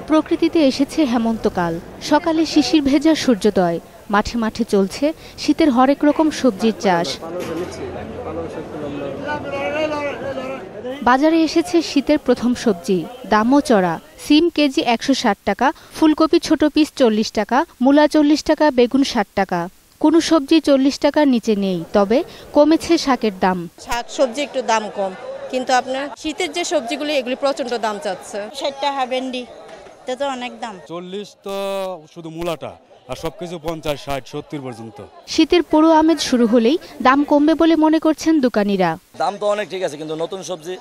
প্রকৃতিতে এসেছে হেমন্তকাল। সকালে শিশির ভেজা সূর্যোদয়, মাঠে মাঠে চলছে শীতের হরেক রকম সবজির চাষ। বাজারে এসেছে শীতের প্রথম সবজি, দামও চড়া। সিম কেজি ১৬০ টাকা, ফুলকপি ছোট পিস ৪০ টাকা, মূলা ৪০ টাকা, বেগুন ৬০ টাকা। কোনো সবজি ৪০ টাকার নিচে নেই, তবে কমেছে শাকের দাম। শাক সবজি একটু দাম কম, কিন্তু আপনার শীতের যে সবজিগুলি এগুলি প্রচন্ড দাম চাচ্ছে। ৬০ টাকা ভেন্ডি, এটা তো অনেক দাম। ৪০ তো শুধু মূলাটা, আর সবকিছু ৫০, ৬০, ৭০ পর্যন্ত। শীতের পুরো আমেজ শুরু হলেই দাম কমবে বলে মনে করছেন দোকানিরা। দাম তো অনেক ঠিক আছে, কিন্তু নতুন সবজি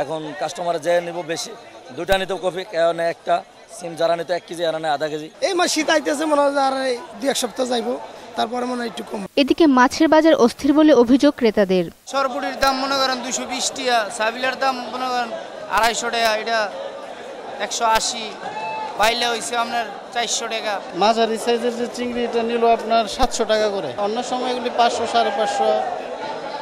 এখন কাস্টমারে যে নিব বেশি, দুটা নিতে কপি কেন একটা, সিম যারা নিতে 1 কেজি আর না আধা কেজি। এই মাস শীত আইতেছে, মনে হয় আর ২-১ সপ্তাহ যাইবো, তারপরে মনে হয় একটু কম। এদিকে মাছের বাজার অস্থির বলে অভিযোগ ক্রেতাদের। সরপুটির দাম মনে করেন ২২০ টাকা, সাবিলার দাম মনে করেন ২৫০ টাকা, এটা ১৮০, বাইলে হয়েছে আপনার ৪০০ টাকা। মাঝারি সাইজের যে চিংড়ি এটা নিল আপনার ৭০০ টাকা করে, অন্য সময় এগুলি ৫০০, ৫৫০,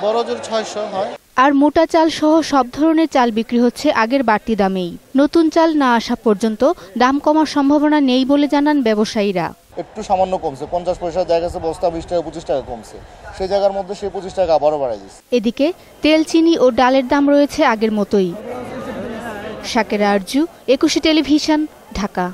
বড় জোর ৬০০ হয়। আর মোটা চাল সহ সব ধরনের চাল বিক্রি হচ্ছে আগের বাড়তি দামেই। নতুন চাল না আসা পর্যন্ত দাম কমার সম্ভাবনা নেই বলে জানান ব্যবসায়ীরা। একটু সামান্য কমছে, ৫০ পয়সার জায়গা আছে বস্তা ২০ টাকা ২৫ টাকা কমছে, সেই জায়গার মধ্যে সেই ২৫ টাকা আবারও বাড়াই দিচ্ছে। এদিকে তেল, চিনি ও ডালের দাম রয়েছে আগের মতোই। শাকেরা আরজু, ২১ টেলিভিশন, ঢাকা।